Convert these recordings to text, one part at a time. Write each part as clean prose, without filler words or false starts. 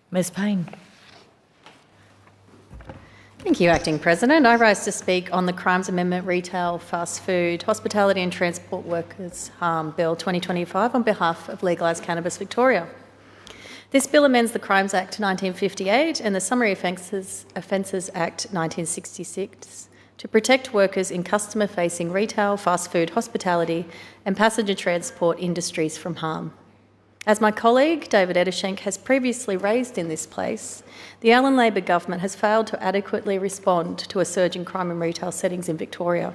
Ms Payne. Thank you, Acting President. I rise to speak on the Crimes Amendment Retail, Fast Food, Hospitality and Transport Workers Harm Bill 2025 on behalf of Legalise Cannabis Victoria. This bill amends the Crimes Act 1958 and the Summary Offences Act 1966 to protect workers in customer-facing retail, fast food, hospitality and passenger transport industries from harm. As my colleague David Edershenk has previously raised in this place, the Allen Labor government has failed to adequately respond to a surge in crime in retail settings in Victoria.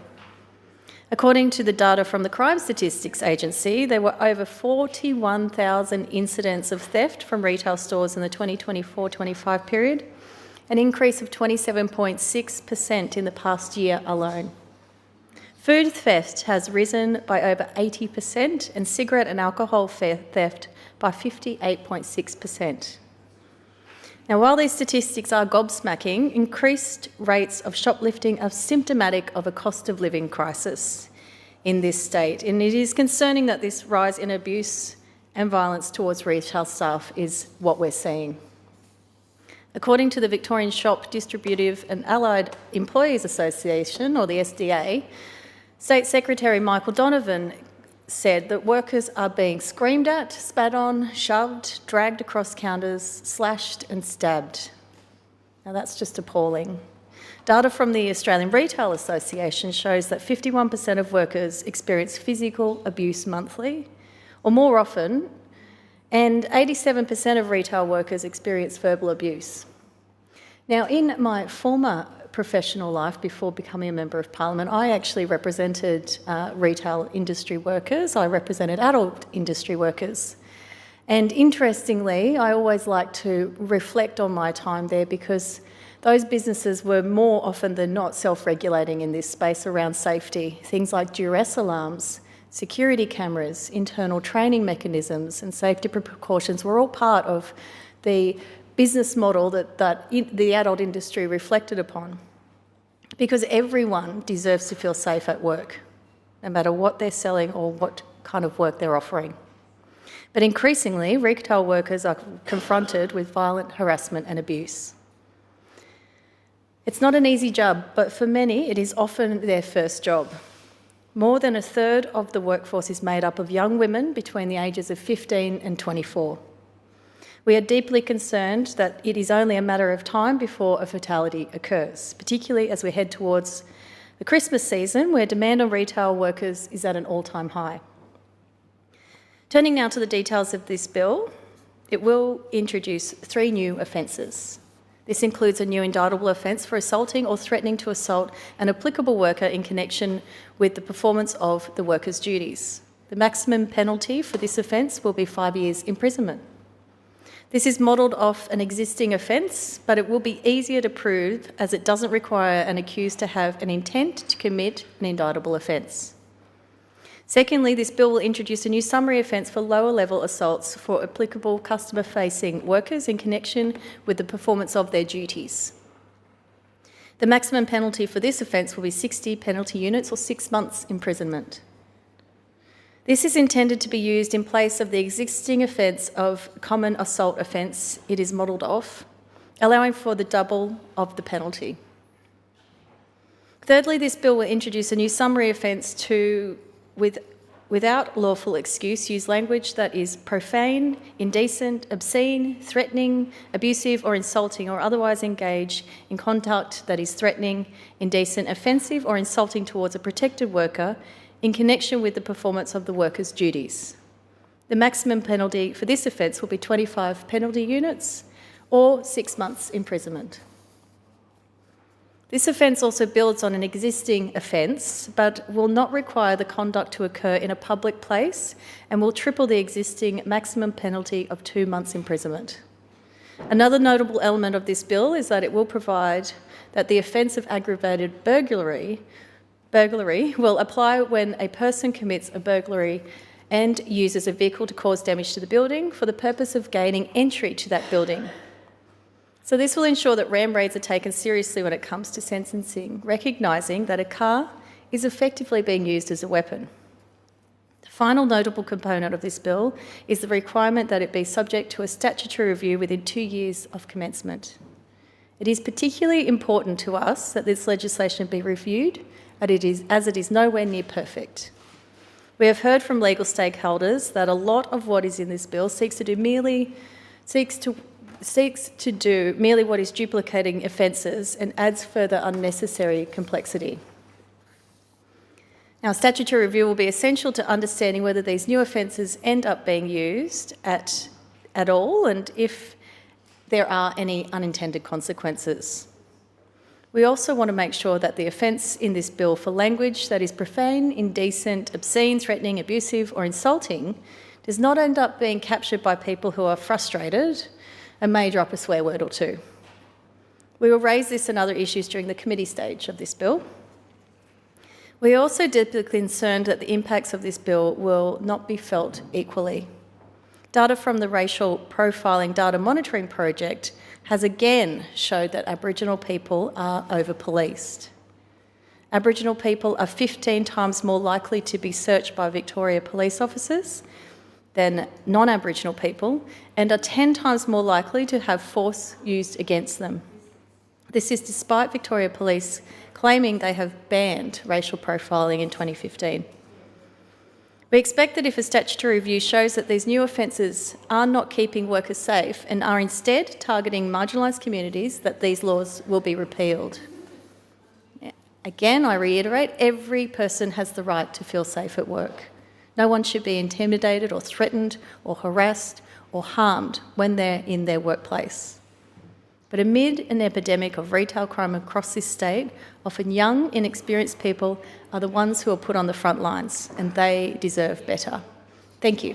According to the data from the Crime Statistics Agency, there were over 41,000 incidents of theft from retail stores in the 2024-25 period, an increase of 27.6% in the past year alone. Food theft has risen by over 80% and cigarette and alcohol theft by 58.6%. Now, while these statistics are gobsmacking, increased rates of shoplifting are symptomatic of a cost of living crisis in this state, and it is concerning that this rise in abuse and violence towards retail staff is what we're seeing. According to the Victorian Shop Distributive and Allied Employees Association, or the SDA, State Secretary Michael Donovan said that workers are being screamed at, spat on, shoved, dragged across counters, slashed and stabbed. Now that's just appalling. Data from the Australian Retail Association shows that 51% of workers experience physical abuse monthly or more often, and 87% of retail workers experience verbal abuse. Now, in my former professional life before becoming a Member of Parliament, I actually represented retail industry workers. I represented adult industry workers. And interestingly, I always like to reflect on my time there because those businesses were more often than not self-regulating in this space around safety. Things like duress alarms, security cameras, internal training mechanisms and safety precautions were all part of the business model that the adult industry reflected upon. Because everyone deserves to feel safe at work, no matter what they're selling or what kind of work they're offering. But increasingly, retail workers are confronted with violent harassment and abuse. It's not an easy job, but for many, it is often their first job. More than a third of the workforce is made up of young women between the ages of 15 and 24. We are deeply concerned that it is only a matter of time before a fatality occurs, particularly as we head towards the Christmas season where demand on retail workers is at an all-time high. Turning now to the details of this bill, it will introduce 3 new offences. This includes a new indictable offence for assaulting or threatening to assault an applicable worker in connection with the performance of the worker's duties. The maximum penalty for this offence will be 5 years imprisonment. This is modelled off an existing offence, but it will be easier to prove as it doesn't require an accused to have an intent to commit an indictable offence. Secondly, this bill will introduce a new summary offence for lower-level assaults for applicable customer-facing workers in connection with the performance of their duties. The maximum penalty for this offence will be 60 penalty units or 6 months imprisonment. This is intended to be used in place of the existing offence of common assault offence it is modelled off, allowing for the double of the penalty. Thirdly, this bill will introduce a new summary offence to, without lawful excuse, use language that is profane, indecent, obscene, threatening, abusive or insulting, or otherwise engage in conduct that is threatening, indecent, offensive or insulting towards a protected worker in connection with the performance of the worker's duties. The maximum penalty for this offence will be 25 penalty units or 6 months imprisonment. This offence also builds on an existing offence, but will not require the conduct to occur in a public place and will triple the existing maximum penalty of 2 months imprisonment. Another notable element of this bill is that it will provide that the offence of aggravated burglary will apply when a person commits a burglary and uses a vehicle to cause damage to the building for the purpose of gaining entry to that building. So this will ensure that ram raids are taken seriously when it comes to sentencing, recognising that a car is effectively being used as a weapon. The final notable component of this bill is the requirement that it be subject to a statutory review within 2 years of commencement. It is particularly important to us that this legislation be reviewed, as it is nowhere near perfect. We have heard from legal stakeholders that a lot of what is in this bill seeks to do merely what is duplicating offences and adds further unnecessary complexity. Now, statutory review will be essential to understanding whether these new offences end up being used at all and if there are any unintended consequences. We also want to make sure that the offence in this bill for language that is profane, indecent, obscene, threatening, abusive or insulting does not end up being captured by people who are frustrated and may drop a swear word or two. We will raise this and other issues during the committee stage of this bill. We are also deeply concerned that the impacts of this bill will not be felt equally. Data from the Racial Profiling Data Monitoring Project has again showed that Aboriginal people are over-policed. Aboriginal people are 15 times more likely to be searched by Victoria police officers than non-Aboriginal people and are 10 times more likely to have force used against them. This is despite Victoria Police claiming they have banned racial profiling in 2015. We expect that if a statutory review shows that these new offences are not keeping workers safe and are instead targeting marginalised communities, that these laws will be repealed. Again, I reiterate, every person has the right to feel safe at work. No one should be intimidated or threatened or harassed or harmed when they're in their workplace. But amid an epidemic of retail crime across this state, often young, inexperienced people are the ones who are put on the front lines, and they deserve better. Thank you.